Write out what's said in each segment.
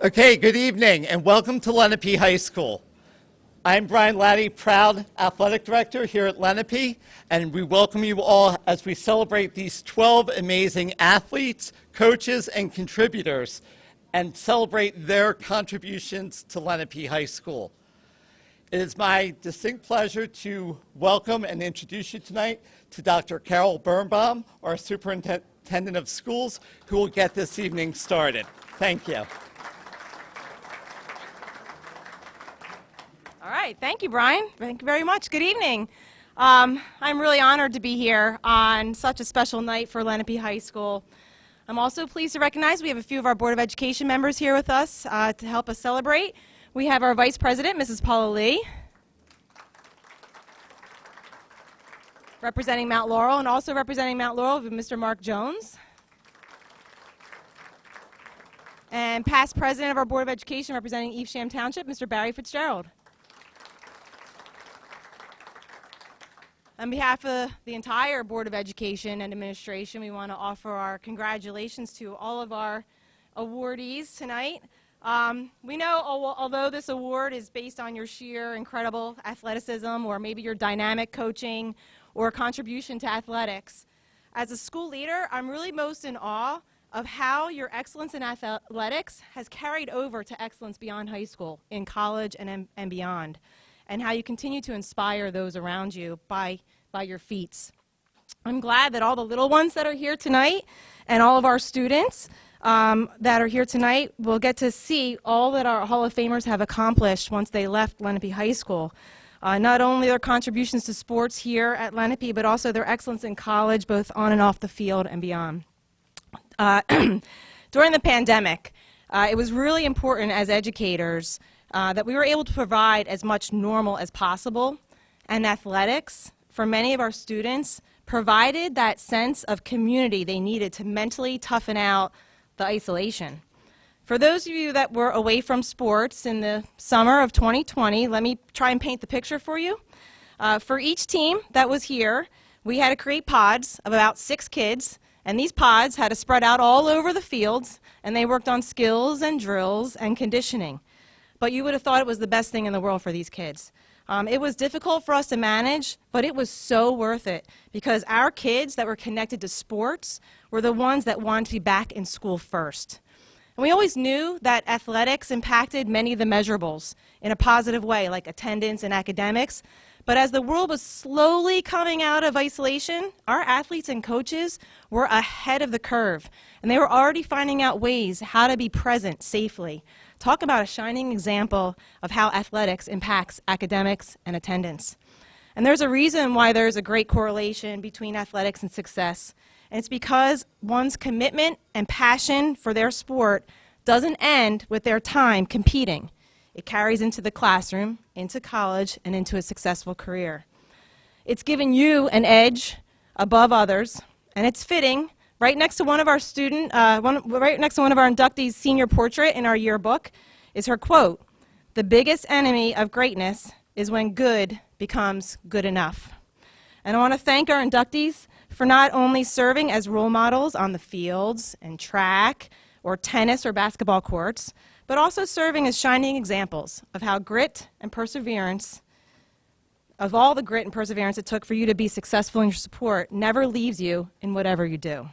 Okay, good evening and welcome to Lenape High School. I'm Brian Laddie, proud athletic director here at Lenape, and we welcome you all as we celebrate these 12 amazing athletes, coaches, and contributors and celebrate their contributions to Lenape High School. It is my distinct pleasure to welcome and introduce you tonight to Dr. Carol Birnbaum, our Superintendent of Schools, who will get this evening started. Thank you. All right, thank you, Brian. Thank you very much. Good evening. I'm really honored to be here on such a special night for Lenape High School. I'm also pleased to recognize we have a few of our Board of Education members here with us to help us celebrate. We have our Vice President, Mrs. Paula Lee, representing Mount Laurel, and also representing Mount Laurel, Mr. Mark Jones. And past President of our Board of Education, representing Evesham Township, Mr. Barry Fitzgerald. On behalf of the entire Board of Education and Administration, we want to offer our congratulations to all of our awardees tonight. We know, although this award is based on your sheer incredible athleticism or maybe your dynamic coaching or contribution to athletics, as a school leader, I'm really most in awe of how your excellence in athletics has carried over to excellence beyond high school, in college and beyond, and how you continue to inspire those around you by your feats. I'm glad that all the little ones that are here tonight and all of our students that are here tonight will get to see all that our Hall of Famers have accomplished once they left Lenape High School. Not only their contributions to sports here at Lenape, but also their excellence in college, both on and off the field and beyond. During the pandemic, it was really important as educators that we were able to provide as much normal as possible, and athletics, for many of our students, provided that sense of community they needed to mentally toughen out the isolation. For those of you that were away from sports in the summer of 2020, let me try and paint the picture for you. For each team that was here, we had to create pods of about 6 kids, and these pods had to spread out all over the fields, and they worked on skills and drills and conditioning. But you would have thought it was the best thing in the world for these kids. It was difficult for us to manage, but it was so worth it because our kids that were connected to sports were the ones that wanted to be back in school first. And we always knew that athletics impacted many of the measurables in a positive way, like attendance and academics. But as the world was slowly coming out of isolation, our athletes and coaches were ahead of the curve, and they were already finding out ways how to be present safely. Talk about a shining example of how athletics impacts academics and attendance. And there's a reason why there's a great correlation between athletics and success, and it's because one's commitment and passion for their sport doesn't end with their time competing. It carries into the classroom, into college, and into a successful career. It's given you an edge above others, and it's fitting. Right next to one of our inductees' senior portrait in our yearbook is her quote, "The biggest enemy of greatness is when good becomes good enough." And I want to thank our inductees for not only serving as role models on the fields and track or tennis or basketball courts, but also serving as shining examples of how grit and perseverance, of all the grit and perseverance it took for you to be successful in your sport, never leaves you in whatever you do.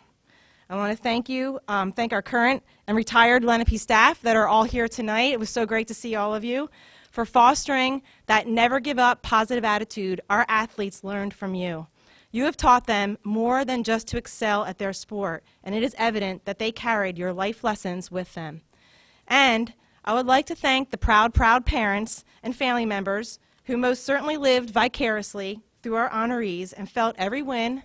I want to thank our current and retired Lenape staff that are all here tonight. It was so great to see all of you for fostering that never give up positive attitude our athletes learned from you. You have taught them more than just to excel at their sport, and it is evident that they carried your life lessons with them. And I would like to thank the proud parents and family members who most certainly lived vicariously through our honorees and felt every win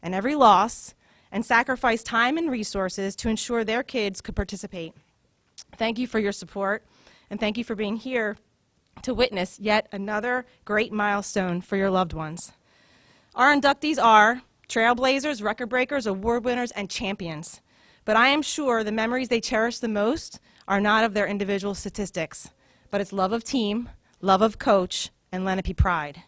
and every loss and sacrificed time and resources to ensure their kids could participate. Thank you for your support, and thank you for being here to witness yet another great milestone for your loved ones. Our inductees are trailblazers, record breakers, award winners, and champions. But I am sure the memories they cherish the most are not of their individual statistics, but it's love of team, love of coach, and Lenape pride.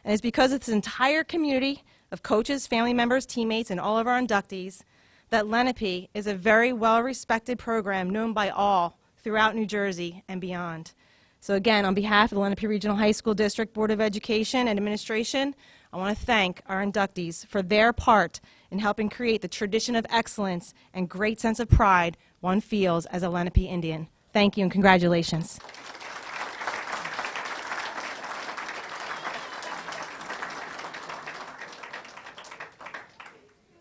And it's because it's an entire community of coaches, family members, teammates, and all of our inductees that Lenape is a very well-respected program known by all throughout New Jersey and beyond. So again, on behalf of the Lenape Regional High School District Board of Education and Administration, I want to thank our inductees for their part in helping create the tradition of excellence and great sense of pride one feels as a Lenape Indian. Thank you and congratulations.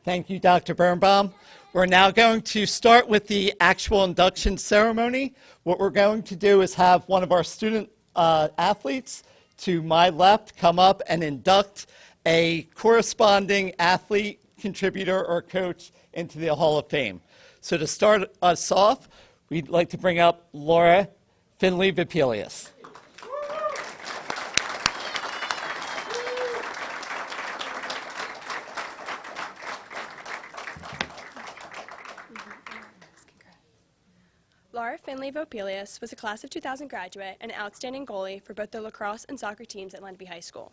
Thank you, Dr. Birnbaum. We're now going to start with the actual induction ceremony. What we're going to do is have one of our student athletes to my left come up and induct a corresponding athlete, contributor, or coach into the Hall of Fame. So to start us off, we'd like to bring up Laura Finley-Vipelius. Laura Finley-Vopelius was a class of 2000 graduate and an outstanding goalie for both the lacrosse and soccer teams at Lenape High School.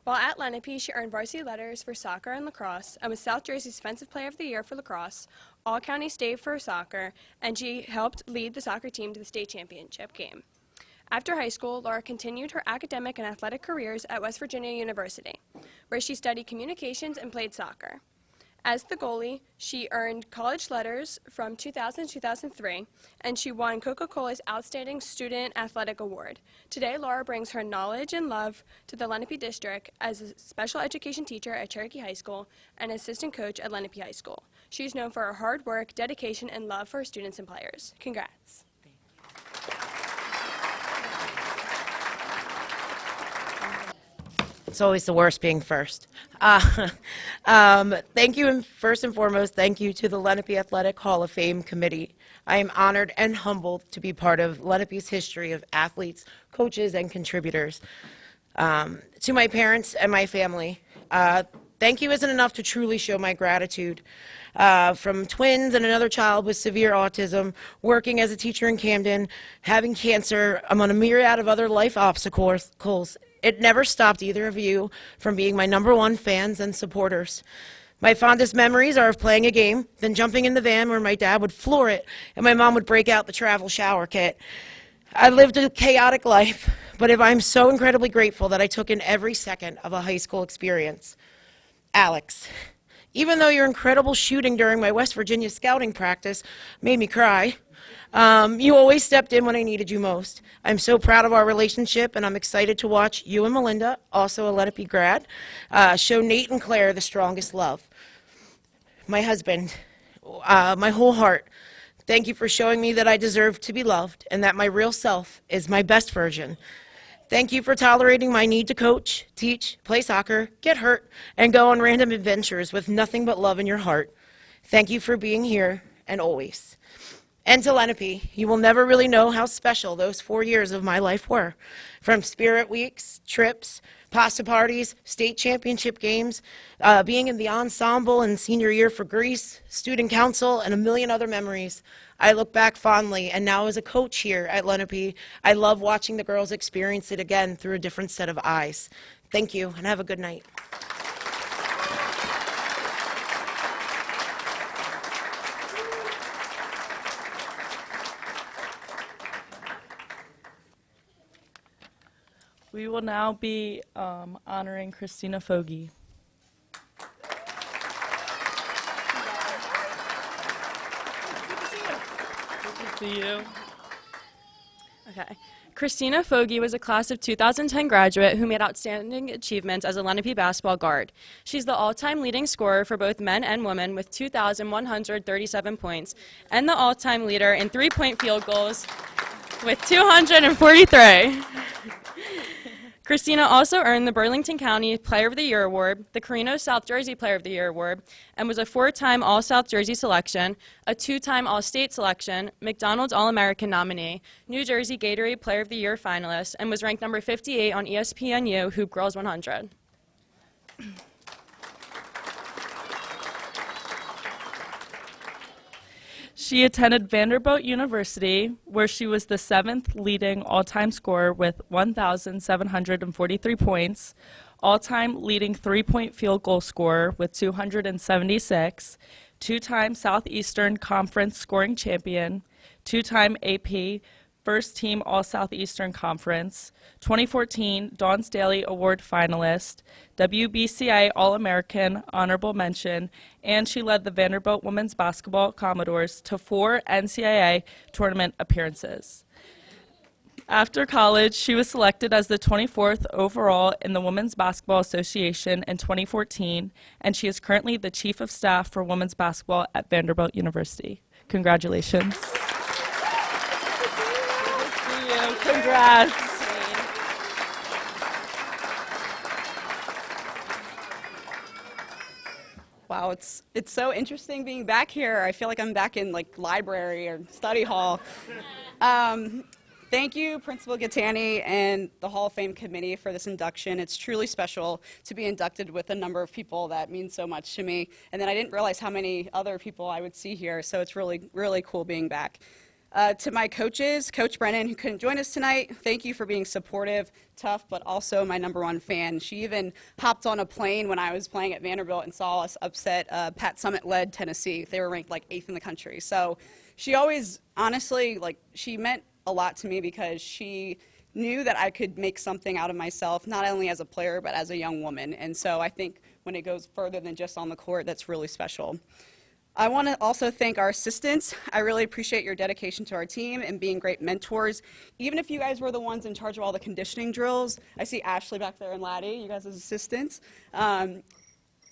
While at Lenape, she earned varsity letters for soccer and lacrosse and was South Jersey's Defensive Player of the Year for lacrosse, All-County State for soccer, and she helped lead the soccer team to the state championship game. After high school, Laura continued her academic and athletic careers at West Virginia University, where she studied communications and played soccer. As the goalie, she earned college letters from 2000 to 2003, and she won Coca-Cola's Outstanding Student Athletic Award. Today, Laura brings her knowledge and love to the Lenape District as a special education teacher at Cherokee High School and assistant coach at Lenape High School. She's known for her hard work, dedication, and love for her students and players. Congrats. It's always the worst being first. Thank you, and first and foremost, thank you to the Lenape Athletic Hall of Fame Committee. I am honored and humbled to be part of Lenape's history of athletes, coaches, and contributors. To my parents and my family, thank you isn't enough to truly show my gratitude. From twins and another child with severe autism, working as a teacher in Camden, having cancer, among a myriad of other life obstacles, it never stopped either of you from being my #1 fans and supporters. My fondest memories are of playing a game, then jumping in the van where my dad would floor it and my mom would break out the travel shower kit. I lived a chaotic life, but I'm so incredibly grateful that I took in every second of a high school experience. Alex, even though your incredible shooting during my West Virginia scouting practice made me cry, you always stepped in when I needed you most. I'm so proud of our relationship, and I'm excited to watch you and Melinda, also a Lenape grad, show Nate and Claire the strongest love. My husband, my whole heart, thank you for showing me that I deserve to be loved and that my real self is my best version. Thank you for tolerating my need to coach, teach, play soccer, get hurt, and go on random adventures with nothing but love in your heart. Thank you for being here and always. And to Lenape, you will never really know how special those 4 years of my life were. From spirit weeks, trips, pasta parties, state championship games, being in the ensemble in senior year for Greece, student council, and a million other memories. I look back fondly, and now as a coach here at Lenape, I love watching the girls experience it again through a different set of eyes. Thank you, and have a good night. We will now be honoring Christina Fogarty. Good to see you. Okay. Christina Fogarty was a class of 2010 graduate who made outstanding achievements as a Lenape basketball guard. She's the all-time leading scorer for both men and women with 2,137 points, and the all-time leader in three-point field goals with 243. Christina also earned the Burlington County Player of the Year Award, the Carino South Jersey Player of the Year Award, and was a 4-time All-South Jersey selection, a 2-time All-State selection, McDonald's All-American nominee, New Jersey Gatorade Player of the Year finalist, and was ranked number 58 on ESPNU Hoop Girls 100. She attended Vanderbilt University, where she was the 7th leading all-time scorer with 1,743 points, all-time leading three-point field goal scorer with 276, 2-time Southeastern Conference scoring champion, two-time AP First Team All-Southeastern Conference, 2014 Dawn's Daily Award finalist, WBCI All-American Honorable Mention, and she led the Vanderbilt Women's Basketball Commodores to 4 NCAA tournament appearances. After college, she was selected as the 24th overall in the Women's Basketball Association in 2014, and she is currently the Chief of Staff for Women's Basketball at Vanderbilt University. Congratulations. Good to see you. Congrats. Wow, it's so interesting being back here. I feel like I'm back in like library or study hall. Thank you, Principal Gattani and the Hall of Fame committee for this induction. It's truly special to be inducted with a number of people that mean so much to me. And then I didn't realize how many other people I would see here, so it's really, really cool being back. To my coaches, Coach Brennan, who couldn't join us tonight, thank you for being supportive, tough, but also my #1 fan. She even hopped on a plane when I was playing at Vanderbilt and saw us upset Pat Summitt-led Tennessee. They were ranked like 8th in the country. So she always, honestly, like, she meant a lot to me because she knew that I could make something out of myself, not only as a player, but as a young woman. And so I think when it goes further than just on the court, that's really special. I want to also thank our assistants. I really appreciate your dedication to our team and being great mentors. Even if you guys were the ones in charge of all the conditioning drills, I see Ashley back there and Laddie, you guys as assistants.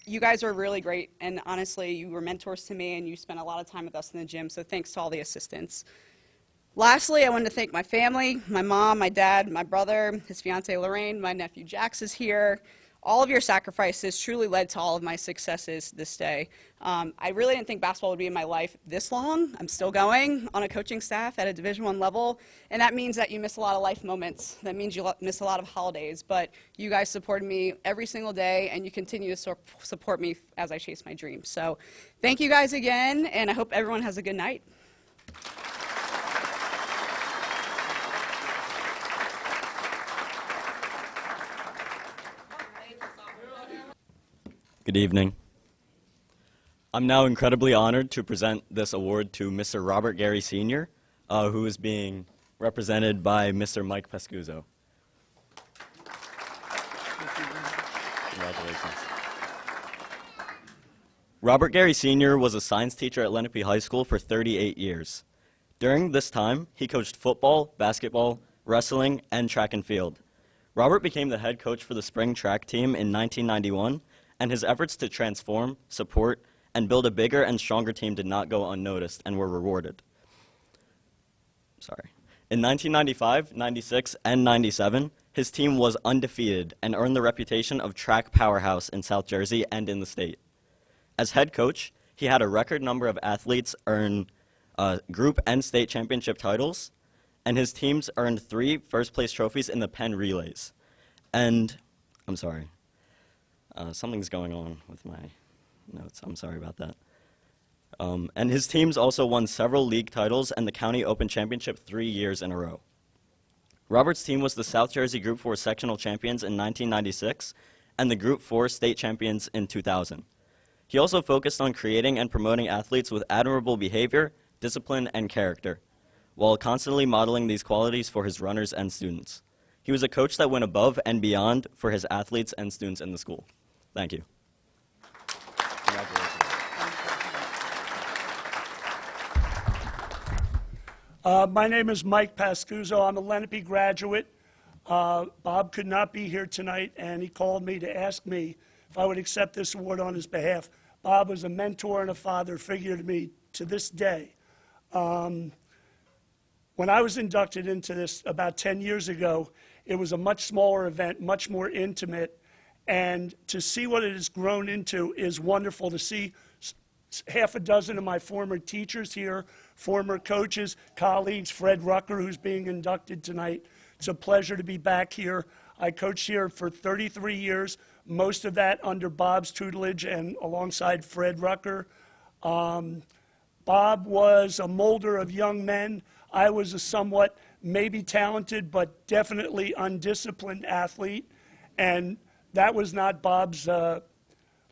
You guys are really great, and honestly, you were mentors to me, and you spent a lot of time with us in the gym, so thanks to all the assistants. Lastly, I wanted to thank my family, my mom, my dad, my brother, his fiancee Lorraine, my nephew Jax is here. All of your sacrifices truly led to all of my successes this day. I really didn't think basketball would be in my life this long. I'm still going on a coaching staff at a Division I level, and that means that you miss a lot of life moments. That means you miss a lot of holidays, but you guys supported me every single day, and you continue to support me as I chase my dreams. So thank you guys again, and I hope everyone has a good night. Good evening. I'm now incredibly honored to present this award to Mr. Robert Gary Sr., who is being represented by Mr. Mike Pescuzzo. Congratulations. Robert Gary Sr. was a science teacher at Lenape High School for 38 years. During this time, he coached football, basketball, wrestling, and track and field. Robert became the head coach for the spring track team in 1991, and his efforts to transform, support, and build a bigger and stronger team did not go unnoticed and were rewarded. In 1995, 96, and 97, his team was undefeated and earned the reputation of track powerhouse in South Jersey and in the state. As head coach, he had a record number of athletes earn group and state championship titles, and his teams earned 3 first-place trophies in the Penn Relays. And, I'm sorry. Something's going on with my notes. I'm sorry about that. And his teams also won several league titles and the County Open Championship 3 years in a row. Robert's team was the South Jersey Group 4 sectional champions in 1996 and the Group 4 state champions in 2000. He also focused on creating and promoting athletes with admirable behavior, discipline, and character, while constantly modeling these qualities for his runners and students. He was a coach that went above and beyond for his athletes and students in the school. Thank you. Congratulations. My name is Mike Pascuzzo. I'm a Lenape graduate. Bob could not be here tonight, and he called me to ask me if I would accept this award on his behalf. Bob was a mentor and a father figure to me to this day. When I was inducted into this about 10 years ago, it was a much smaller event, much more intimate, and to see what it has grown into is wonderful. To see half a dozen of my former teachers here, former coaches, colleagues, Fred Rucker, who's being inducted tonight. It's a pleasure to be back here. I coached here for 33 years, most of that under Bob's tutelage and alongside Fred Rucker. Bob was a molder of young men. I was a somewhat maybe talented but definitely undisciplined athlete, and that was not Bob's,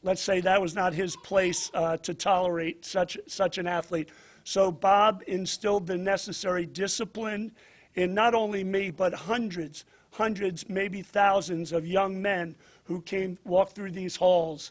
let's say that was not his place to tolerate such an athlete. So Bob instilled the necessary discipline in not only me, but hundreds, maybe thousands of young men who walked through these halls.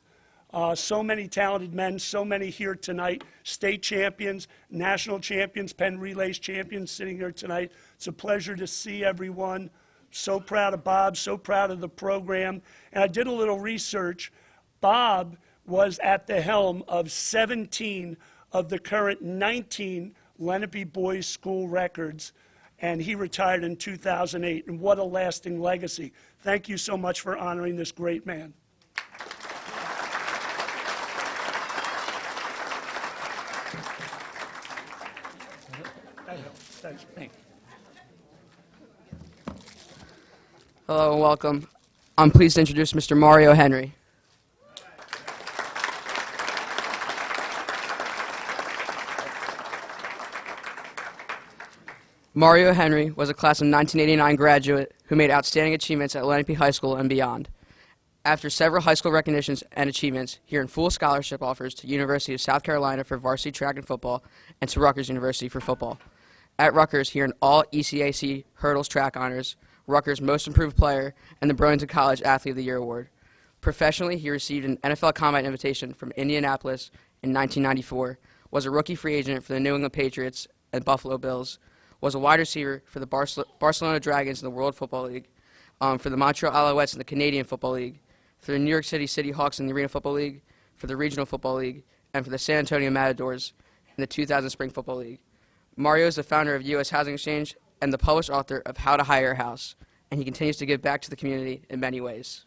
So many talented men, so many here tonight, state champions, national champions, Penn Relays champions sitting here tonight. It's a pleasure to see everyone. So proud of Bob, so proud of the program. And I did a little research. Bob was at the helm of 17 of the current 19 Lenape Boys School records, and he retired in 2008. And what a lasting legacy. Thank you so much for honoring this great man. Thanks. Hello and welcome. I'm pleased to introduce Mr. Mario Henry. Mario Henry was a class of 1989 graduate who made outstanding achievements at Lenape High School and beyond. After several high school recognitions and achievements, he earned full scholarship offers to University of South Carolina for varsity track and football and to Rutgers University for football. At Rutgers, he earned all ECAC hurdles track honors, Rutgers Most Improved Player, and the Burlington College Athlete of the Year award. Professionally, he received an NFL Combine invitation from Indianapolis in 1994, was a rookie free agent for the New England Patriots and Buffalo Bills, was a wide receiver for the Barcelona Dragons in the World Football League, for the Montreal Alouettes in the Canadian Football League, for the New York City Hawks in the Arena Football League, for the Regional Football League, and for the San Antonio Matadors in the 2000 Spring Football League. Mario is the founder of U.S. Housing Exchange and the published author of How to Hire a House, and he continues to give back to the community in many ways.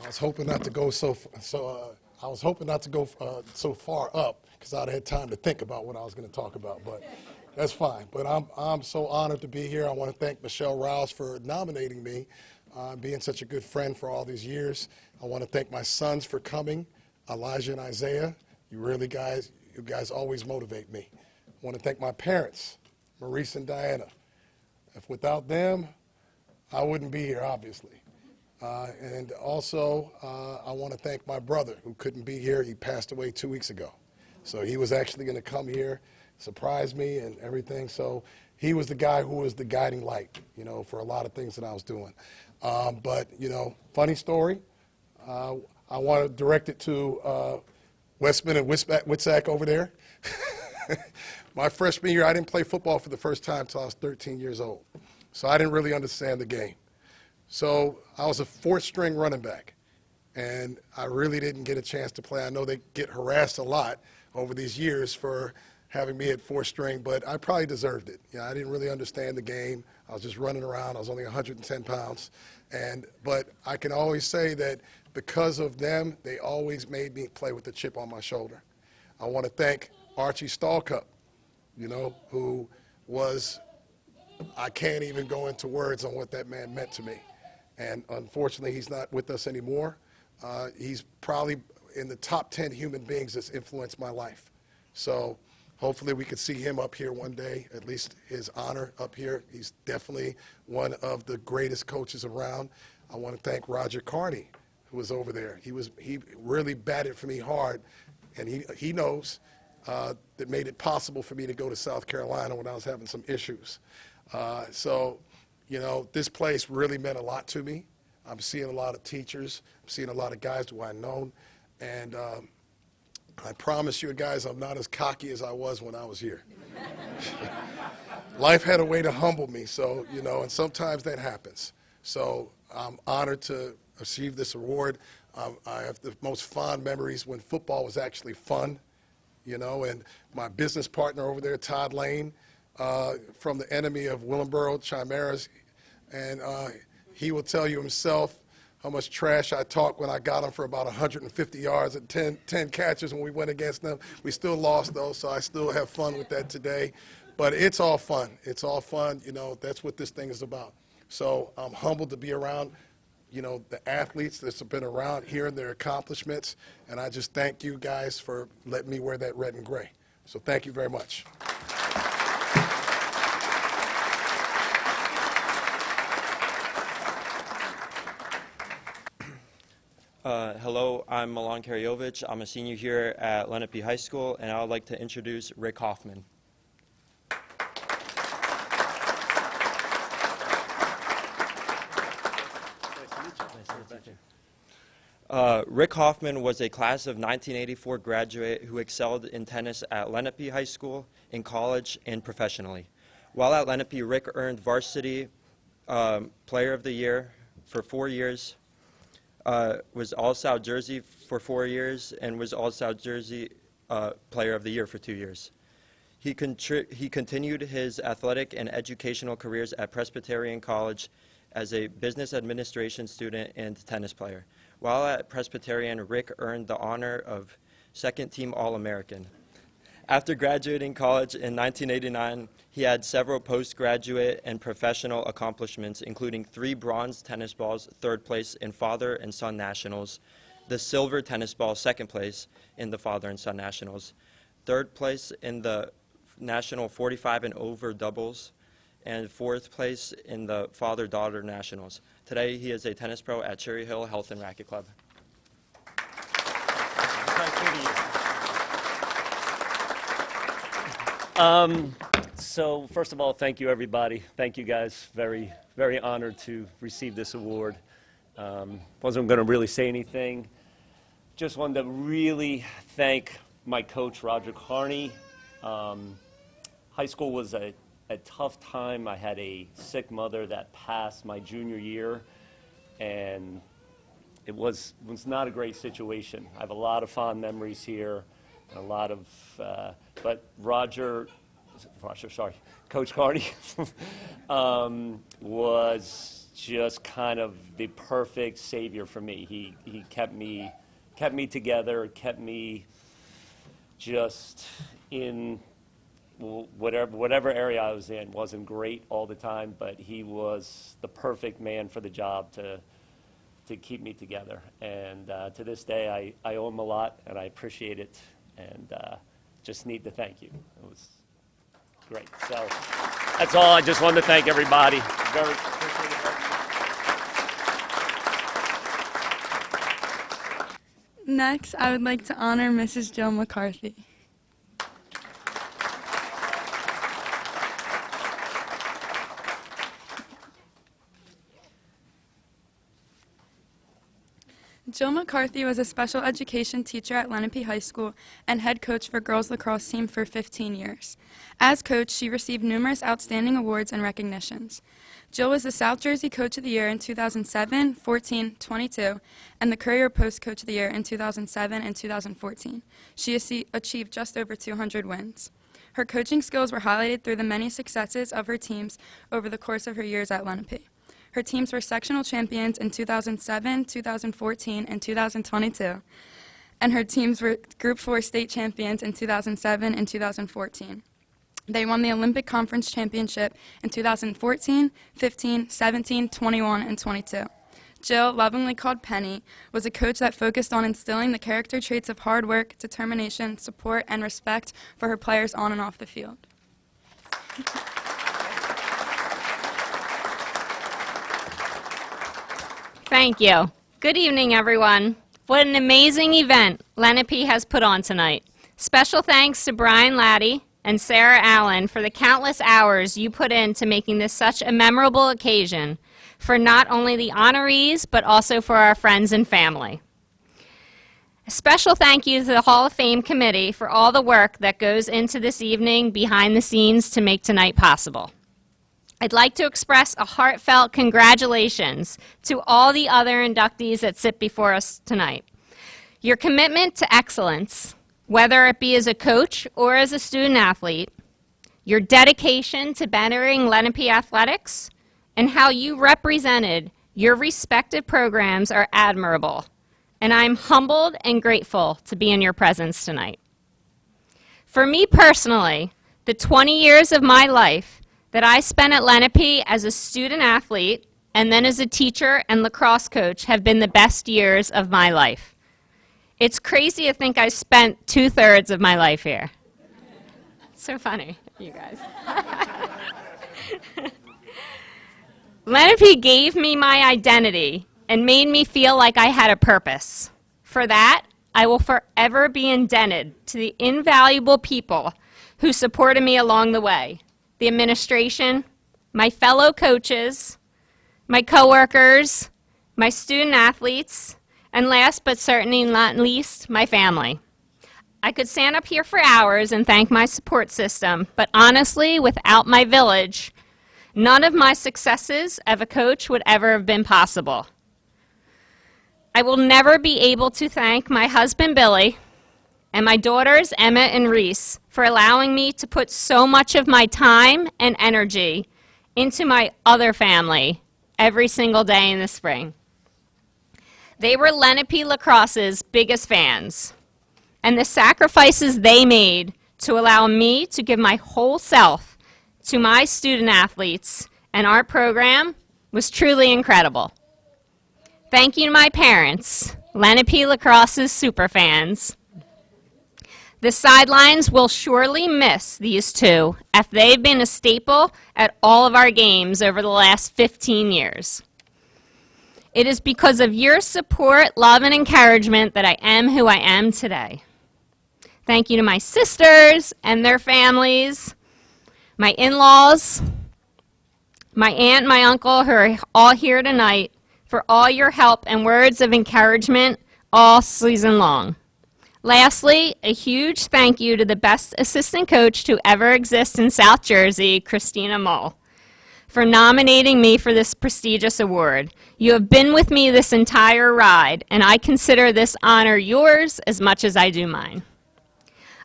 I was hoping not to go so far up because I'd had time to think about what I was going to talk about, but that's fine. But I'm so honored to be here. I want to thank Michelle Rouse for nominating me, being such a good friend for all these years. I want to thank my sons for coming, Elijah and Isaiah. You guys always motivate me. I want to thank my parents, Maurice and Diana. If without them, I wouldn't be here, obviously. And also, I want to thank my brother who couldn't be here. He passed away 2 weeks ago. So he was actually going to come here, surprise me and everything. So he was the guy who was the guiding light, for a lot of things that I was doing. But, funny story. I want to direct it to Westman and Witsack over there. My freshman year, I didn't play football for the first time until I was 13 years old. So I didn't really understand the game. So I was a fourth-string running back, and I really didn't get a chance to play. I know they get harassed a lot over these years for having me at fourth string, but I probably deserved it. I didn't really understand the game. I was just running around. I was only 110 pounds. But I can always say that because of them, they always made me play with a chip on my shoulder. I want to thank Archie Stallcup, who was, I can't even go into words on what that man meant to me. And unfortunately, he's not with us anymore. He's probably in the top 10 human beings that's influenced my life. So hopefully we could see him up here one day, at least his honor up here. He's definitely one of the greatest coaches around. I want to thank Roger Carney, who was over there. He really batted for me hard, and he knows that made it possible for me to go to South Carolina when I was having some issues. This place really meant a lot to me. I'm seeing a lot of teachers. I'm seeing a lot of guys who I've known. And I promise you guys, I'm not as cocky as I was when I was here. Life had a way to humble me, so, and sometimes that happens. So I'm honored to receive this award. I have the most fond memories when football was actually fun, and my business partner over there, Todd Lane, from the enemy of Willingboro Chimeras, and he will tell you himself how much trash I talked when I got him for about 150 yards and 10 catches when we went against them. We still lost, though, so I still have fun with that today. But it's all fun. It's all fun. That's what this thing is about. So I'm humbled to be around, the athletes that have been around here and their accomplishments. And I just thank you guys for letting me wear that red and gray. So thank you very much. I'm Milan Karyovic. I'm a senior here at Lenape High School, and I would like to introduce Rick Hoffman. Rick Hoffman was a class of 1984 graduate who excelled in tennis at Lenape High School, in college, and professionally. While at Lenape, Rick earned varsity Player of the Year for 4 years, was All-South Jersey for 4 years, and was All-South Jersey Player of the Year for 2 years. He continued his athletic and educational careers at Presbyterian College as a business administration student and tennis player. While at Presbyterian, Rick earned the honor of second-team All-American. After graduating college in 1989, he had several postgraduate and professional accomplishments, including 3 bronze tennis balls, 3rd place in father and son nationals, the silver tennis ball, 2nd place in the father and son nationals, 3rd place in the national 45 and over doubles, and 4th place in the father-daughter nationals. Today, he is a tennis pro at Cherry Hill Health and Racket Club. So first of all, thank you, everybody. Thank you, guys. Very, very honored to receive this award. Wasn't going to really say anything. Just wanted to really thank my coach, Roger Carney. High school was a tough time. I had a sick mother that passed my junior year, and it was not a great situation. I have a lot of fond memories here, and a lot of, but Coach Carney was just kind of the perfect savior for me. He kept me together, kept me just in whatever area I was in. Wasn't great all the time, but he was the perfect man for the job to keep me together. And to this day, I owe him a lot, and I appreciate it, and just need to thank you. It was great. So that's all. I just wanted to thank everybody. Very appreciate it. Next, I would like to honor Mrs. Jill McCarthy. Jill McCarthy was a special education teacher at Lenape High School and head coach for girls lacrosse team for 15 years. As coach, she received numerous outstanding awards and recognitions. Jill was the South Jersey Coach of the Year in 2007, 14, 22, and the Courier Post Coach of the Year in 2007 and 2014. She achieved just over 200 wins. Her coaching skills were highlighted through the many successes of her teams over the course of her years at Lenape. Her teams were sectional champions in 2007, 2014, and 2022, and her teams were Group 4 state champions in 2007 and 2014. They won the Olympic Conference Championship in 2014, 15, 17, 21, and 22. Jill, lovingly called Penny, was a coach that focused on instilling the character traits of hard work, determination, support, and respect for her players on and off the field. Thank you. Good evening, everyone. What an amazing event Lenape has put on tonight. Special thanks to Brian Laddie and Sarah Allen for the countless hours you put into making this such a memorable occasion for not only the honorees, but also for our friends and family. A special thank you to the Hall of Fame committee for all the work that goes into this evening behind the scenes to make tonight possible. I'd like to express a heartfelt congratulations to all the other inductees that sit before us tonight. Your commitment to excellence, whether it be as a coach or as a student athlete, your dedication to bettering Lenape athletics, and how you represented your respective programs are admirable. And I'm humbled and grateful to be in your presence tonight. For me personally, the 20 years of my life that I spent at Lenape as a student athlete and then as a teacher and lacrosse coach have been the best years of my life. It's crazy to think I spent 2/3 of my life here. It's so funny, you guys. Lenape gave me my identity and made me feel like I had a purpose. For that, I will forever be indebted to the invaluable people who supported me along the way, the administration, my fellow coaches, my coworkers, my student athletes, and last but certainly not least, my family. I could stand up here for hours and thank my support system, but honestly, without my village, none of my successes as a coach would ever have been possible. I will never be able to thank my husband, Billy, and my daughters, Emma and Reese, for allowing me to put so much of my time and energy into my other family every single day in the spring. They were Lenape Lacrosse's biggest fans, and the sacrifices they made to allow me to give my whole self to my student athletes and our program was truly incredible. Thank you to my parents, Lenape Lacrosse's superfans. The sidelines will surely miss these two, as they've been a staple at all of our games over the last 15 years. It is because of your support, love, and encouragement that I am who I am today. Thank you to my sisters and their families, my in-laws, my aunt and my uncle who are all here tonight, for all your help and words of encouragement all season long. Lastly, a huge thank you to the best assistant coach to ever exist in South Jersey, Christina Mull, for nominating me for this prestigious award. You have been with me this entire ride, and I consider this honor yours as much as I do mine.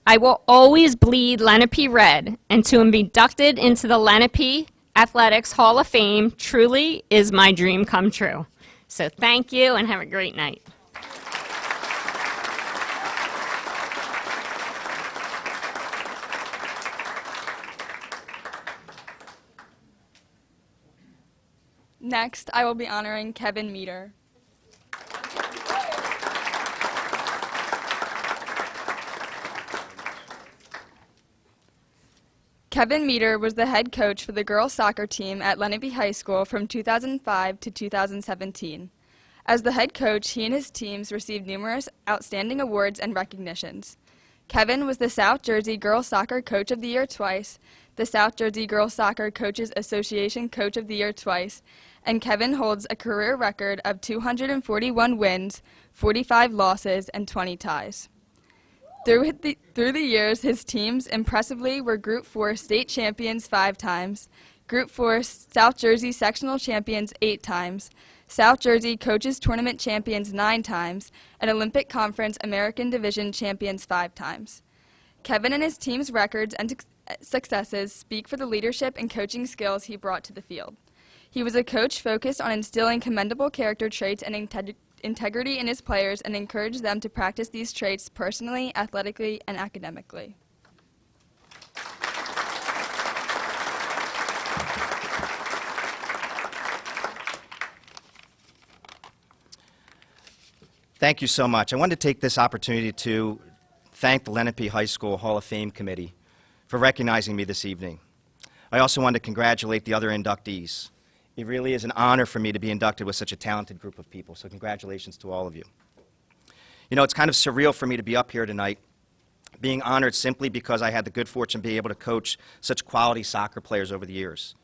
I will always bleed Lenape red, and to be inducted into the Lenape Athletics Hall of Fame truly is my dream come true. So thank you and have a great night. Next, I will be honoring Kevin Meter. Kevin Meter was the head coach for the girls soccer team at Lenape High School from 2005 to 2017. As the head coach, he and his teams received numerous outstanding awards and recognitions. Kevin was the South Jersey Girls Soccer Coach of the Year twice, the South Jersey Girls Soccer Coaches Association Coach of the Year twice, and Kevin holds a career record of 241 wins, 45 losses, and 20 ties. Through the years, his teams impressively were Group 4 state champions 5 times, Group 4 South Jersey sectional champions 8 times, South Jersey Coaches Tournament champions 9 times, and Olympic Conference American Division champions 5 times. Kevin and his team's records and successes speak for the leadership and coaching skills he brought to the field. He was a coach focused on instilling commendable character traits and integrity in his players and encouraged them to practice these traits personally, athletically, and academically. Thank you so much. I wanted to take this opportunity to thank the Lenape High School Hall of Fame Committee for recognizing me this evening. I also want to congratulate the other inductees. It really is an honor for me to be inducted with such a talented group of people, so congratulations to all of you. You know, it's kind of surreal for me to be up here tonight, being honored simply because I had the good fortune to be able to coach such quality soccer players over the years.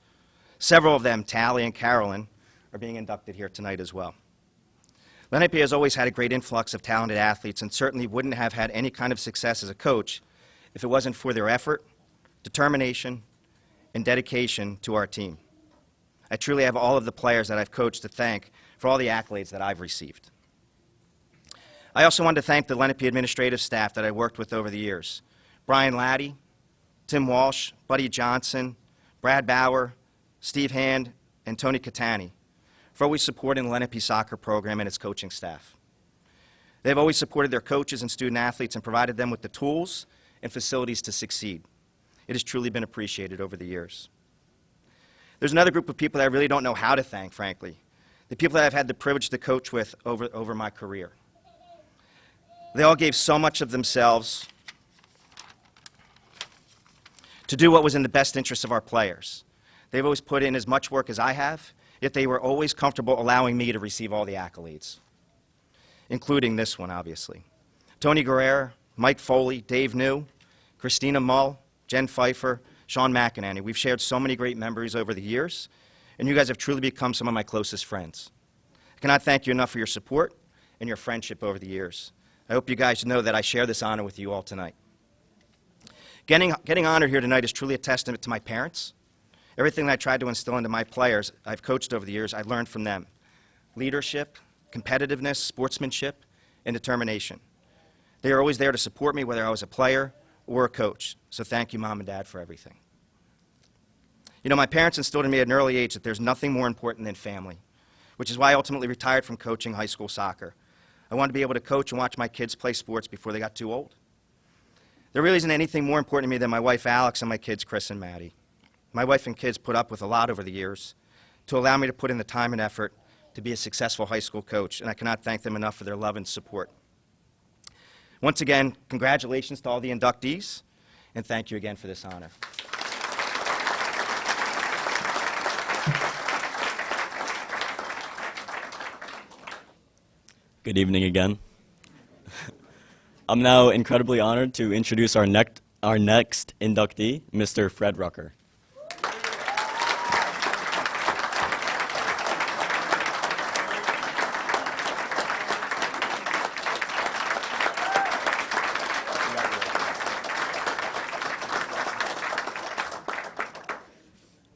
Several of them, Tally and Carolyn, are being inducted here tonight as well. Lenape has always had a great influx of talented athletes and certainly wouldn't have had any kind of success as a coach if it wasn't for their effort, determination, and dedication to our team. I truly have all of the players that I've coached to thank for all the accolades that I've received. I also want to thank the Lenape administrative staff that I worked with over the years. Brian Laddie, Tim Walsh, Buddy Johnson, Brad Bauer, Steve Hand, and Tony Catani for always supporting the Lenape soccer program and its coaching staff. They've always supported their coaches and student athletes and provided them with the tools and facilities to succeed. It has truly been appreciated over the years. There's another group of people that I really don't know how to thank, frankly. The people that I've had the privilege to coach with over my career. They all gave so much of themselves to do what was in the best interest of our players. They've always put in as much work as I have, yet they were always comfortable allowing me to receive all the accolades. including this one, obviously. Tony Guerrero, Mike Foley, Dave New, Christina Mull, Jen Pfeiffer, Sean McEnany. We've shared so many great memories over the years, and you guys have truly become some of my closest friends. I cannot thank you enough for your support and your friendship over the years. I hope you guys know that I share this honor with you all tonight. Getting honored here tonight is truly a testament to my parents. Everything that I tried to instill into my players I've coached over the years, I learned from them. Leadership, competitiveness, sportsmanship, and determination. They are always there to support me, whether I was a player or a coach. So thank you, Mom and Dad, for everything. You know, my parents instilled in me at an early age that there's nothing more important than family, which is why I ultimately retired from coaching high school soccer. I wanted to be able to coach and watch my kids play sports before they got too old. There really isn't anything more important to me than my wife, Alex, and my kids, Chris and Maddie. My wife and kids put up with a lot over the years to allow me to put in the time and effort to be a successful high school coach, and I cannot thank them enough for their love and support. Once again, congratulations to all the inductees, and thank you again for this honor. Good evening again. I'm now incredibly honored to introduce our next inductee, Mr. Fred Rucker.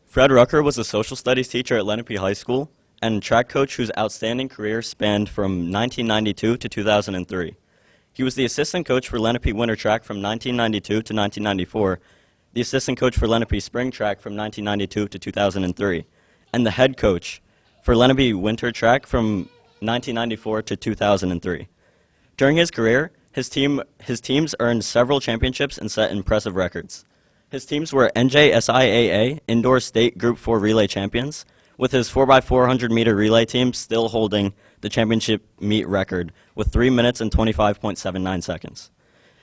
Fred Rucker was a social studies teacher at Lenape High School and track coach whose outstanding career spanned from 1992 to 2003. He was the assistant coach for Lenape Winter Track from 1992 to 1994, the assistant coach for Lenape Spring Track from 1992 to 2003, and the head coach for Lenape Winter Track from 1994 to 2003. During his career, his teams earned several championships and set impressive records. His teams were NJSIAA Indoor State Group 4 Relay Champions, with his 4x400 meter relay team still holding the championship meet record with 3 minutes and 25.79 seconds.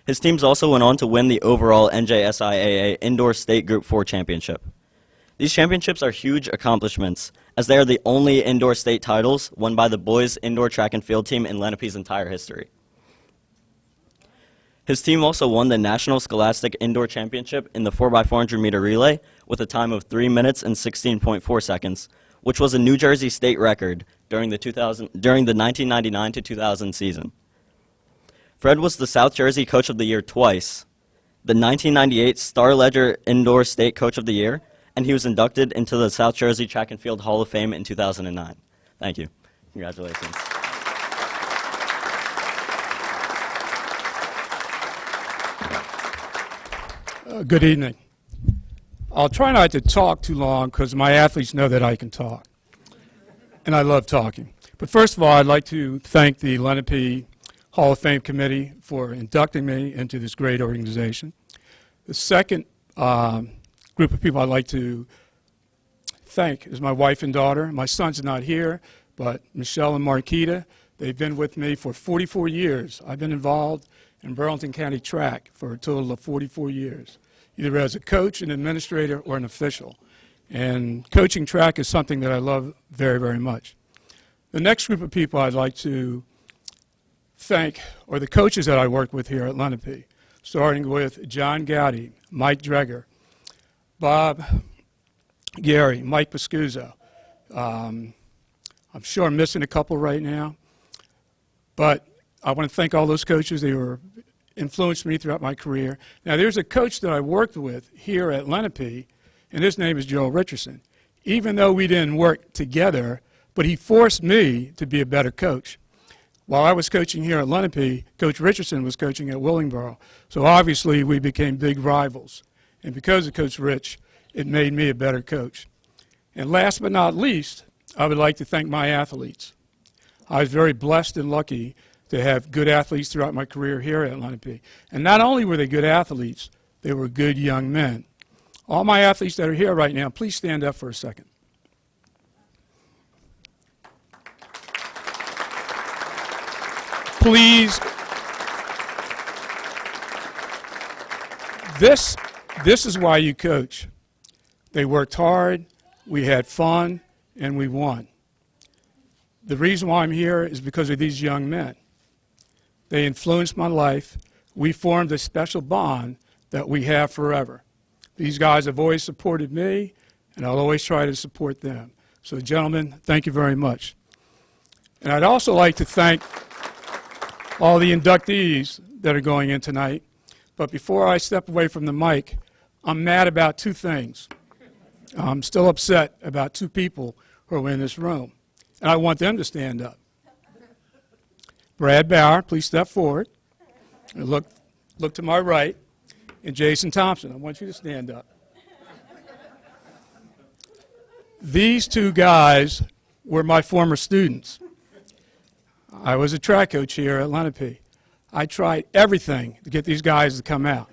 His teams also went on to win the overall NJSIAA Indoor State Group 4 Championship. These championships are huge accomplishments, as they are the only indoor state titles won by the boys' indoor track and field team in Lenape's entire history. His team also won the National Scholastic Indoor Championship in the 4x400 meter relay with a time of 3 minutes and 16.4 seconds, which was a New Jersey state record during the 1999 to 2000 season. Fred was the South Jersey Coach of the Year twice, the 1998 Star Ledger Indoor State Coach of the Year, and he was inducted into the South Jersey Track and Field Hall of Fame in 2009. Thank you. Congratulations. Good evening. I'll try not to talk too long because my athletes know that I can talk, and I love talking. But first of all, I'd like to thank the Lenape Hall of Fame Committee for inducting me into this great organization. The second group of people I'd like to thank is my wife and daughter. My son's not here, but Michelle and Marquita, they've been with me for 44 years. I've been involved in Burlington County Track for a total of 44 years, either as a coach, an administrator, or an official. And coaching track is something that I love very, very much. The next group of people I'd like to thank are the coaches that I work with here at Lenape, starting with John Gowdy, Mike Dreger, Bob Gary, Mike Pascuzzo. I'm sure I'm missing a couple right now, but I want to thank all those coaches. They influenced me throughout my career. Now, there's a coach that I worked with here at Lenape, and his name is Joel Richardson. Even though we didn't work together, but he forced me to be a better coach. While I was coaching here at Lenape, Coach Richardson was coaching at Willingboro. So obviously we became big rivals. And because of Coach Rich, it made me a better coach. And last but not least, I would like to thank my athletes. I was very blessed and lucky to have good athletes throughout my career here at Lenape. And not only were they good athletes, they were good young men. All my athletes that are here right now, please stand up for a second. Please. This is why you coach. They worked hard, we had fun, and we won. The reason why I'm here is because of these young men. They influenced my life. We formed a special bond that we have forever. These guys have always supported me, and I'll always try to support them. So, gentlemen, thank you very much. And I'd also like to thank all the inductees that are going in tonight. But before I step away from the mic, I'm mad about two things. I'm still upset about two people who are in this room, and I want them to stand up. Brad Bauer, please step forward. And look to my right. And Jason Thompson, I want you to stand up. These two guys were my former students. I was a track coach here at Lenape. I tried everything to get these guys to come out.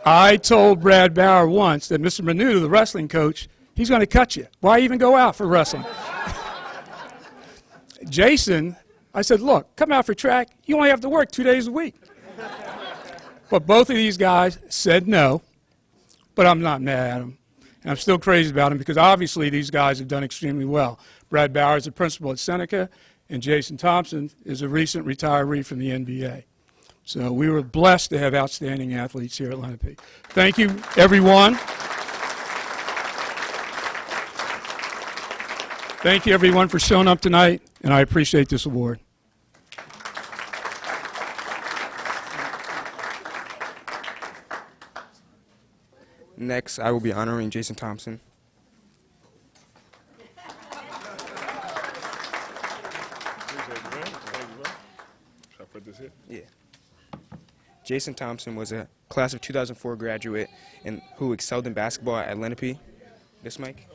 I told Brad Bauer once that Mr. Menudo, the wrestling coach, he's going to cut you. Why even go out for wrestling? Jason, I said, look, come out for track. You only have to work 2 days a week. But both of these guys said no, but I'm not mad at them. And I'm still crazy about them because obviously these guys have done extremely well. Brad Bauer is a principal at Seneca, and Jason Thompson is a recent retiree from the NBA. So we were blessed to have outstanding athletes here at Lenape. Thank you, everyone. Thank you, everyone, for showing up tonight, and I appreciate this award. Next, I will be honoring Jason Thompson. Should I put this here? Yeah. Jason Thompson was a class of 2004 graduate and who excelled in basketball at Lenape. This mic?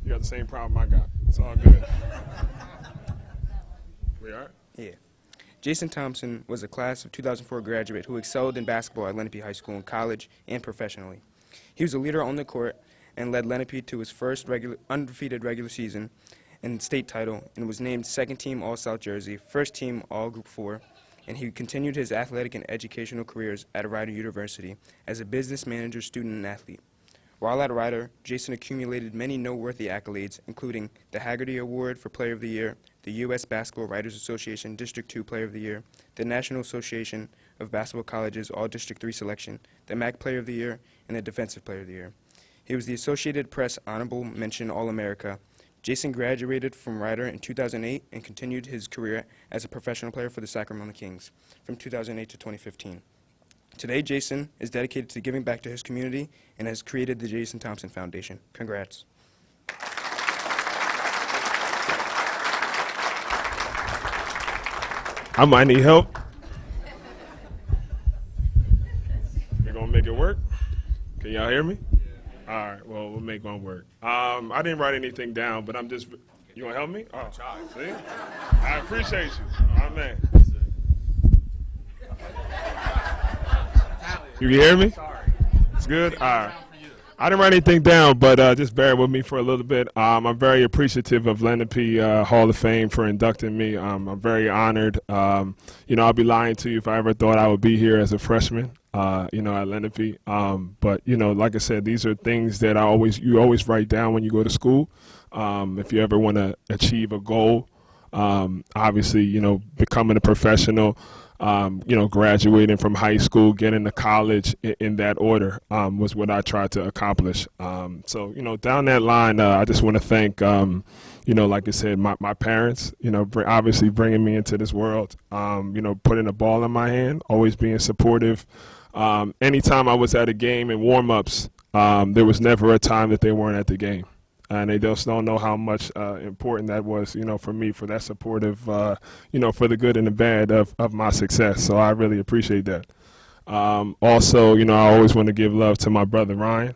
You got the same problem I got. It's all good. We all right? Yeah. Jason Thompson was a class of 2004 graduate who excelled in basketball at Lenape High School in college and professionally. He was a leader on the court and led Lenape to his first undefeated regular season and state title and was named second team All-South Jersey, first team All-Group 4, and he continued his athletic and educational careers at Rider University as a business manager, student, and athlete. While at Rider, Jason accumulated many noteworthy accolades, including the Haggerty Award for Player of the Year, the U.S. Basketball Writers Association District 2 Player of the Year, the National Association of Basketball Colleges All District 3 Selection, the MAC Player of the Year, and the Defensive Player of the Year. He was the Associated Press Honorable Mention All-America. Jason graduated from Rider in 2008 and continued his career as a professional player for the Sacramento Kings from 2008 to 2015. Today, Jason is dedicated to giving back to his community and has created the Jason Thompson Foundation. Congrats. I might need help. We're going to make it work. Can y'all hear me? All right, well, we'll make one work. I didn't write anything down, but I'm just, you want to help me? Oh, see? I appreciate you. Oh, man. You can hear me? It's good? All right. I didn't write anything down, but just bear with me for a little bit. I'm very appreciative of Lenape Hall of Fame for inducting me. I'm very honored. I'll be lying to you if I ever thought I would be here as a freshman, at Lenape. But, like I said, these are things that you always write down when you go to school. If you ever want to achieve a goal, obviously, becoming a professional, graduating from high school, getting to college in that order was what I tried to accomplish. So, down that line, I just want to thank, like I said, my parents, obviously bringing me into this world, putting a ball in my hand, always being supportive. Anytime I was at a game in warm-ups, there was never a time that they weren't at the game. And they just don't know how much important that was, for me, for that supportive, for the good and the bad of my success. So I really appreciate that. Also, I always want to give love to my brother Ryan.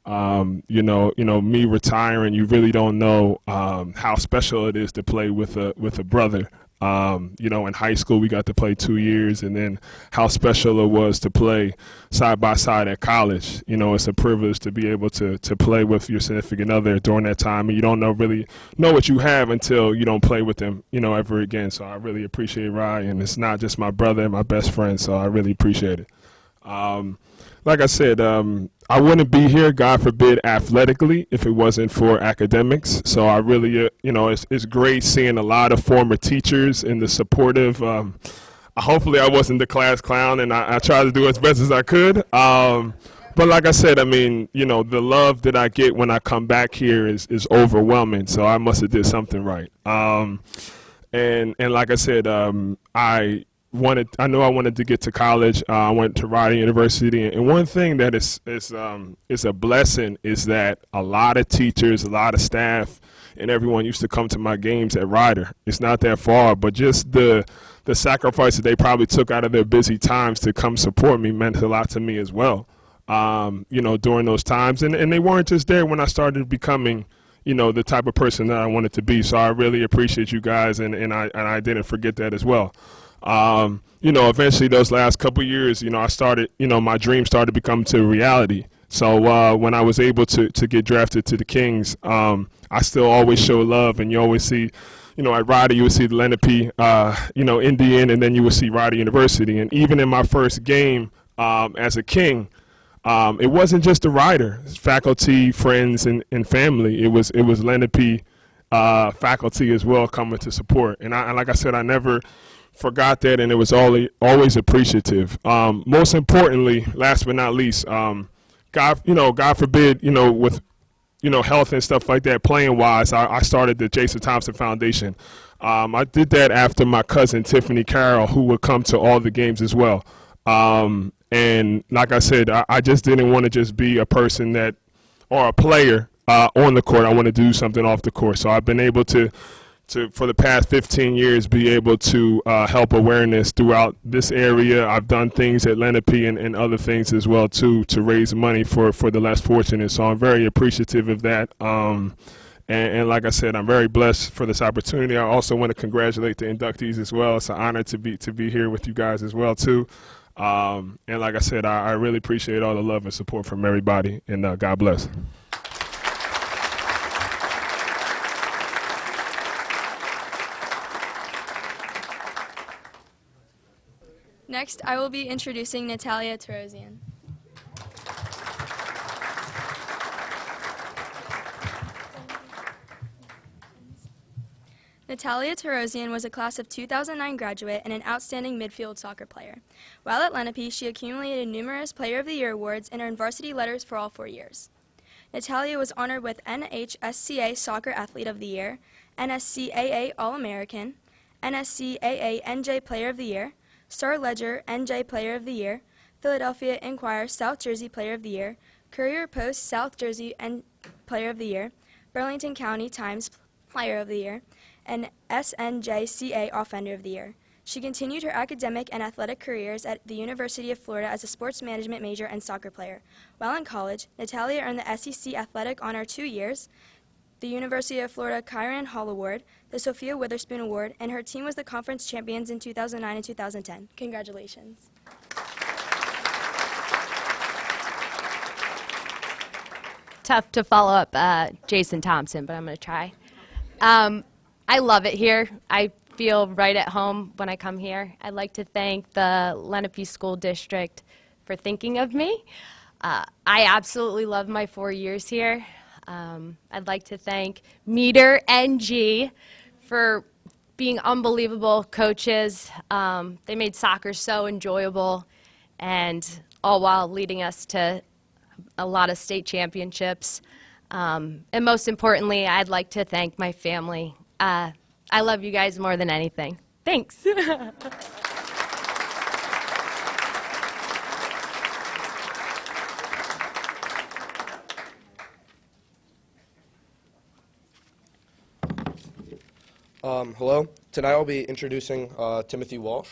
Me retiring, you really don't know how special it is to play with a brother. In high school we got to play 2 years, and then how special it was to play side by side at college. It's a privilege to be able to play with your significant other during that time, and you don't really know what you have until you don't play with them, ever again. So I really appreciate Ryan. It's not just my brother and my best friend, so I really appreciate it. like I said, I wouldn't be here, God forbid, athletically if it wasn't for academics. So I really, it's great seeing a lot of former teachers and the supportive. Hopefully, I wasn't the class clown, and I tried to do as best as I could. But like I said, I mean, the love that I get when I come back here is overwhelming. So I must have did something right. And like I said, I knew I wanted to get to college. I went to Rider University, and one thing that is a blessing is that a lot of teachers, a lot of staff, and everyone used to come to my games at Rider. It's not that far, but just the sacrifice that they probably took out of their busy times to come support me meant a lot to me as well. During those times, and they weren't just there when I started becoming, the type of person that I wanted to be. So I really appreciate you guys, and I didn't forget that as well. Eventually those last couple years, I started, my dream started becoming to reality. So when I was able to get drafted to the Kings, I still always show love, and you always see, at Rider, you would see the Lenape, Indian, and then you would see Rider University. And even in my first game as a King, it wasn't just the Rider, faculty, friends, and family. It was Lenape faculty as well coming to support. And like I said, I never forgot that, and it was always appreciative. Most importantly, last but not least, God forbid, with health and stuff like that, playing wise, I started the Jason Thompson Foundation. I did that after my cousin Tiffany Carroll, who would come to all the games as well. And like I said, I just didn't want to just be a person or a player on the court. I want to do something off the court. So I've been able to for the past 15 years, be able to help awareness throughout this area. I've done things at Lenape and other things as well, too, to raise money for the less fortunate. So I'm very appreciative of that. And like I said, I'm very blessed for this opportunity. I also want to congratulate the inductees as well. It's an honor to be here with you guys as well, too. And like I said, I really appreciate all the love and support from everybody, and God bless. Next, I will be introducing Natalia Tarosian. Natalia Tarosian was a class of 2009 graduate and an outstanding midfield soccer player. While at Lenape, she accumulated numerous Player of the Year awards and earned varsity letters for all 4 years. Natalia was honored with NHSCA Soccer Athlete of the Year, NSCAA All-American, NSCAA NJ Player of the Year, Star Ledger NJ Player of the Year, Philadelphia Inquirer South Jersey Player of the Year, Courier Post South Jersey Player of the Year, Burlington County Times Player of the Year, and SNJCA Offender of the Year. She continued her academic and athletic careers at the University of Florida as a sports management major and soccer player. While in college, Natalia earned the SEC Athletic Honor 2 years, the University of Florida Kyron Hall Award, the Sophia Witherspoon Award, and her team was the conference champions in 2009 and 2010. Congratulations. Tough to follow up Jason Thompson, but I'm going to try. I love it here. I feel right at home when I come here. I'd like to thank the Lenape School District for thinking of me. I absolutely love my 4 years here. I'd like to thank Meter and G for being unbelievable coaches. They made soccer so enjoyable, and all while leading us to a lot of state championships. And most importantly, I'd like to thank my family. I love you guys more than anything. Thanks. Hello. Tonight I'll be introducing Timothy Walsh.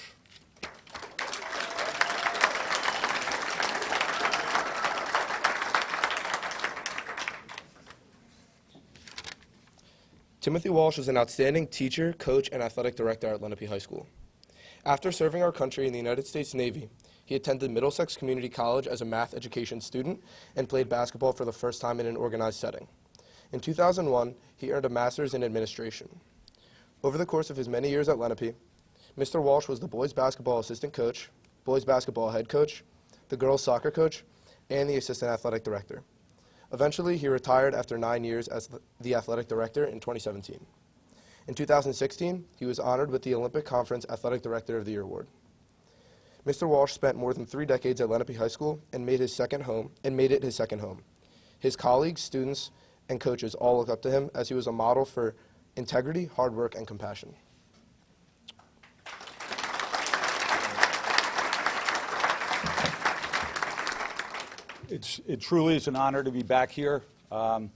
Timothy Walsh is an outstanding teacher, coach, and athletic director at Lenape High School. After serving our country in the United States Navy, he attended Middlesex Community College as a math education student and played basketball for the first time in an organized setting. In 2001, he earned a master's in administration. Over the course of his many years at Lenape, Mr. Walsh was the boys basketball assistant coach, boys basketball head coach, the girls soccer coach, and the assistant athletic director. Eventually, he retired after 9 years as the athletic director in 2017. In 2016, he was honored with the Olympic Conference Athletic Director of the Year award. Mr. Walsh spent more than 3 decades at Lenape High School and made it his second home. His colleagues, students, and coaches all look up to him as he was a model for integrity, hard work, and compassion. It truly is an honor to be back here. I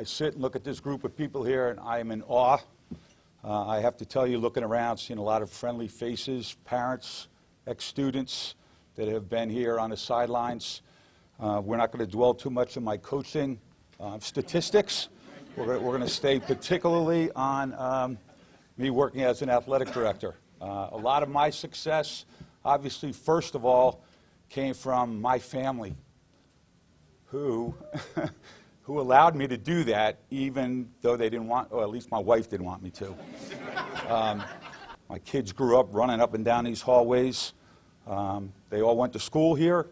sit and look at this group of people here, and I am in awe. I have to tell you, looking around, seeing a lot of friendly faces, parents, ex-students that have been here on the sidelines. We're not going to dwell too much on my coaching statistics. We're going to stay particularly on me working as an athletic director. A lot of my success, obviously, first of all, came from my family, who allowed me to do that, even though they didn't want, or at least my wife didn't want me to. My kids grew up running up and down these hallways. They all went to school here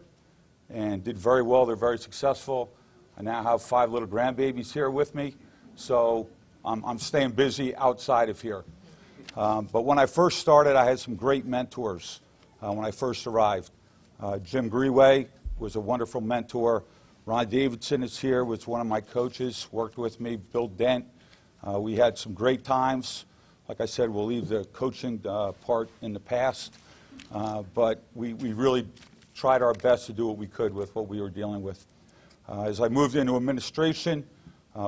and did very well. They're very successful. I now have 5 little grandbabies here with me, so I'm staying busy outside of here. But when I first started, I had some great mentors when I first arrived. Jim Greway was a wonderful mentor. Ron Davidson is here, was one of my coaches, worked with me. Bill Dent. We had some great times. Like I said, we'll leave the coaching part in the past. But we really tried our best to do what we could with what we were dealing with. As I moved into administration,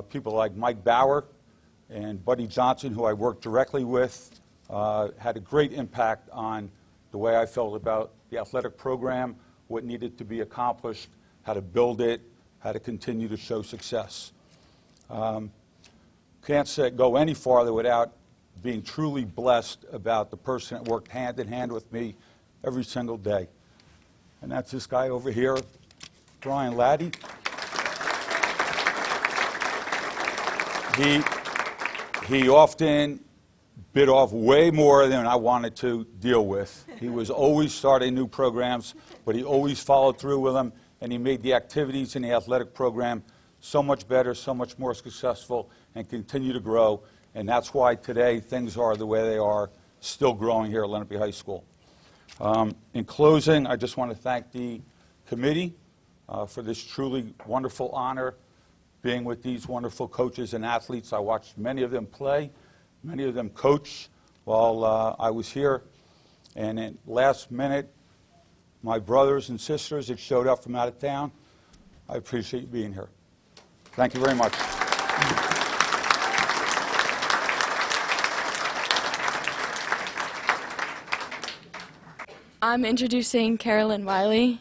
people like Mike Bauer and Buddy Johnson, who I worked directly with, had a great impact on the way I felt about the athletic program, what needed to be accomplished, how to build it, how to continue to show success. Can't go any farther without being truly blessed about the person that worked hand in hand with me every single day. And that's this guy over here, Brian Laddie. He often bit off way more than I wanted to deal with. He was always starting new programs, but he always followed through with them, and he made the activities in the athletic program so much better, so much more successful, and continue to grow. And that's why today things are the way they are, still growing here at Lenape High School. In closing, I just want to thank the committee for this truly wonderful honor, being with these wonderful coaches and athletes. I watched many of them play, many of them coach while I was here. And at last minute, my brothers and sisters that showed up from out of town, I appreciate you being here. Thank you very much. I'm introducing Carolyn Wiley.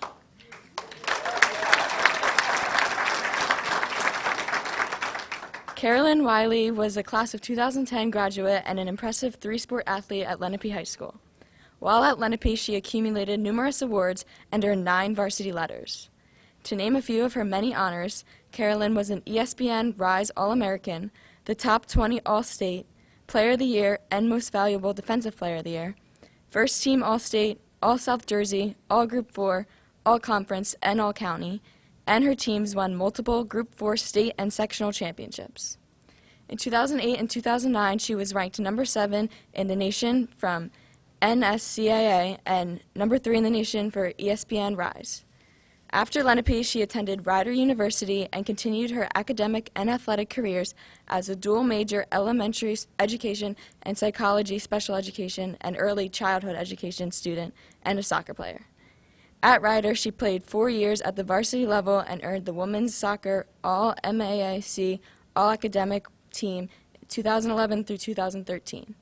Carolyn Wiley was a class of 2010 graduate and an impressive 3-sport athlete at Lenape High School. While at Lenape, she accumulated numerous awards and earned 9 varsity letters. To name a few of her many honors, Carolyn was an ESPN Rise All-American, the Top 20 All-State, Player of the Year and Most Valuable Defensive Player of the Year, First Team All-State, All-South Jersey, All-Group 4, All-Conference, and All-County, and her teams won multiple Group 4 state and sectional championships. In 2008 and 2009, she was ranked number 7 in the nation from NSCAA and number 3 in the nation for ESPN Rise. After Lenape, she attended Rider University and continued her academic and athletic careers as a dual major elementary education and psychology special education and early childhood education student and a soccer player. At Rider, she played 4 years at the varsity level and earned the Women's Soccer All-MAAC All-Academic Team 2011 through 2013.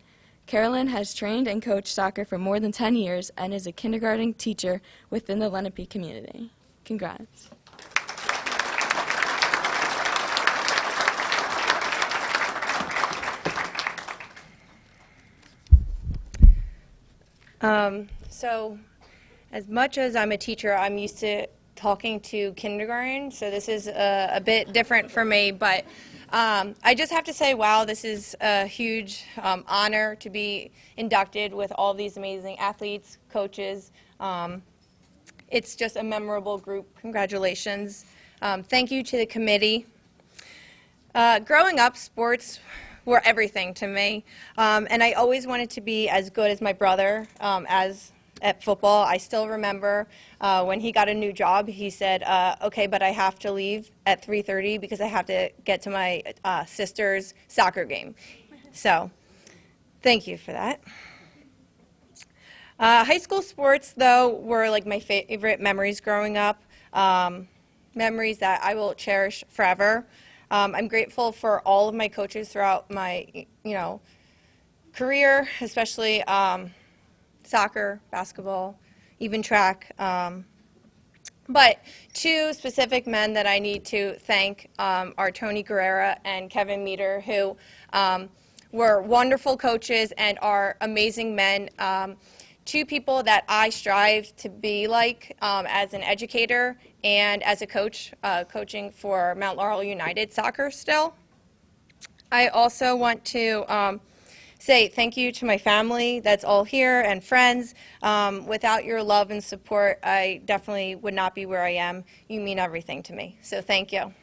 Carolyn has trained and coached soccer for more than 10 years and is a kindergarten teacher within the Lenape community. Congrats. So as much as I'm a teacher, I'm used to talking to kindergarten, so this is a bit different for me, but I just have to say, wow, this is a huge honor to be inducted with all these amazing athletes, coaches, it's just a memorable group. Congratulations. Thank you to the committee. Growing up, sports were everything to me, and I always wanted to be as good as my brother at football. I still remember when he got a new job, he said, okay, but I have to leave at 3:30 because I have to get to my sister's soccer game. So thank you for that. High school sports, though, were like my favorite memories growing up, memories that I will cherish forever. I'm grateful for all of my coaches throughout my, career, especially soccer, basketball, even track. But two specific men that I need to thank are Tony Guerrera and Kevin Meter, who were wonderful coaches and are amazing men. Two people that I strive to be like as an educator and as a coach, coaching for Mount Laurel United soccer still. I also want to say thank you to my family that's all here and friends. Without your love and support, I definitely would not be where I am. You mean everything to me, so thank you.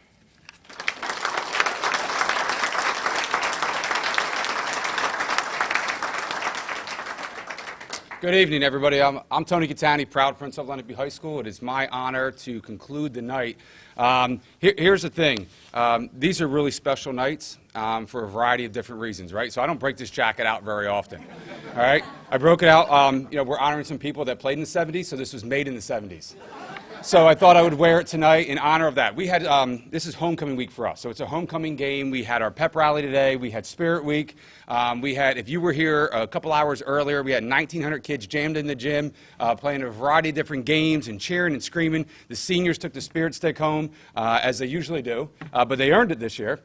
Good evening, everybody. I'm Tony Catani, proud principal of Lenape High School. It is my honor to conclude the night. Here's the thing. These are really special nights for a variety of different reasons, right? So I don't break this jacket out very often, all right? I broke it out. We're honoring some people that played in the 70s, so this was made in the 70s. So I thought I would wear it tonight in honor of that. We had, this is homecoming week for us, so it's a homecoming game. We had our pep rally today. We had Spirit Week. We had, if you were here a couple hours earlier, we had 1,900 kids jammed in the gym, playing a variety of different games and cheering and screaming. The seniors took the Spirit Stick home, as they usually do, but they earned it this year.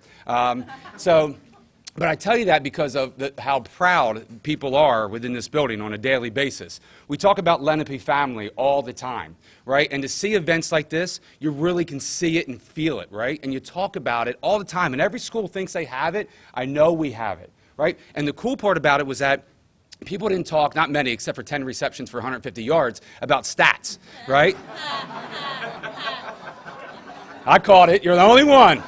But I tell you that because of how proud people are within this building on a daily basis. We talk about Lenape family all the time, right? And to see events like this, you really can see it and feel it, right? And you talk about it all the time. And every school thinks they have it. I know we have it, right? And the cool part about it was that people didn't talk, not many, except for 10 receptions for 150 yards, about stats, right? I caught it. You're the only one.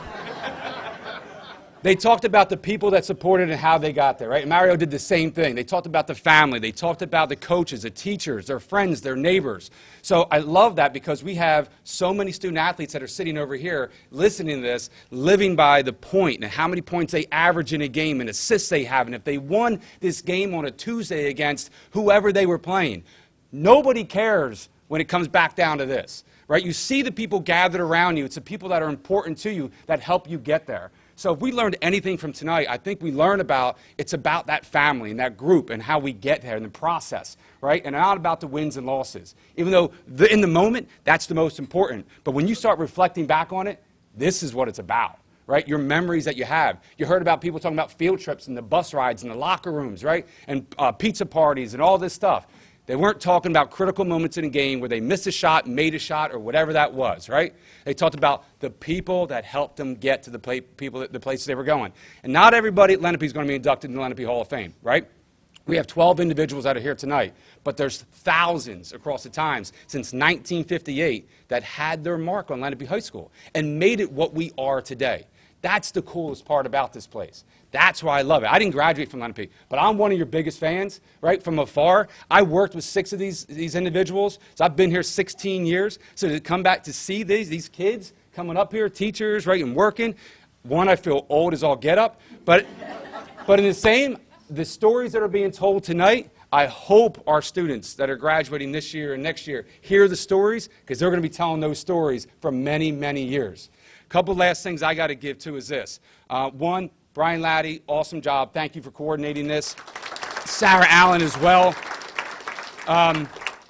They talked about the people that supported and how they got there, right? And Mario did the same thing. They talked about the family. They talked about the coaches, the teachers, their friends, their neighbors. So I love that because we have so many student athletes that are sitting over here listening to this, living by the point and how many points they average in a game and assists they have. And if they won this game on a Tuesday against whoever they were playing, nobody cares when it comes back down to this, right? You see the people gathered around you. It's the people that are important to you that help you get there. So if we learned anything from tonight, I think we learned about, it's about that family and that group and how we get there and the process, right? And not about the wins and losses. Even though in the moment, that's the most important. But when you start reflecting back on it, this is what it's about, right? Your memories that you have. You heard about people talking about field trips and the bus rides and the locker rooms, right? And pizza parties and all this stuff. They weren't talking about critical moments in a game where they missed a shot, made a shot, or whatever that was, right? They talked about the people that helped them get to the places they were going. And not everybody at Lenape is going to be inducted in the Lenape Hall of Fame, right? We have 12 individuals that are here tonight, but there's thousands across the times since 1958 that had their mark on Lenape High School and made it what we are today. That's the coolest part about this place. That's why I love it. I didn't graduate from Lenape, but I'm one of your biggest fans, right, from afar. I worked with 6 of these individuals, so I've been here 16 years. So to come back to see these kids coming up here, teachers, right, and working, one, I feel old as all get up. But in the stories that are being told tonight, I hope our students that are graduating this year and next year hear the stories because they're going to be telling those stories for many, many years. A couple last things I got to give to is this. One, Brian Laddie, awesome job. Thank you for coordinating this. Sarah Allen as well. A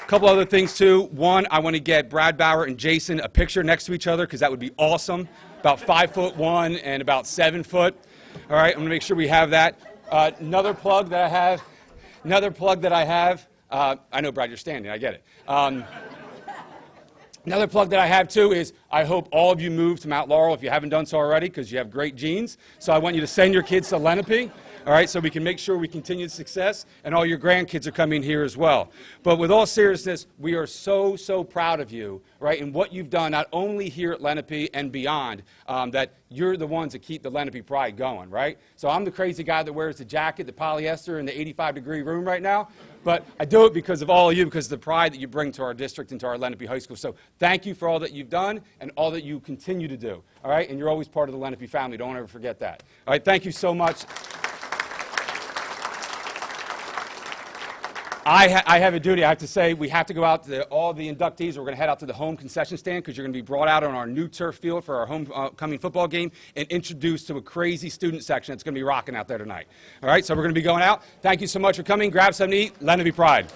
couple other things, too. One, I want to get Brad Bauer and Jason a picture next to each other because that would be awesome. About 5'1" and about 7 foot. All right, I'm going to make sure we have that. Another plug that I have. I know, Brad, you're standing. I get it. Another plug that I have, too, is I hope all of you move to Mount Laurel if you haven't done so already because you have great genes. So I want you to send your kids to Lenape. all right, so we can make sure we continue success, and all your grandkids are coming here as well. But with all seriousness, we are so, so proud of you, right, and what you've done, not only here at Lenape and beyond, that you're the ones that keep the Lenape pride going, right? So I'm the crazy guy that wears the jacket, the polyester, in the 85-degree room right now, but I do it because of all of you, because of the pride that you bring to our district and to our Lenape High School. So thank you for all that you've done and all that you continue to do, all right? And you're always part of the Lenape family. Don't ever forget that. All right, thank you so much. I have a duty. I have to say we have to go out to all the inductees. We're going to head out to the home concession stand because you're going to be brought out on our new turf field for our homecoming football game and introduced to a crazy student section that's going to be rocking out there tonight. All right, so we're going to be going out. Thank you so much for coming. Grab something to eat. Lenape Pride.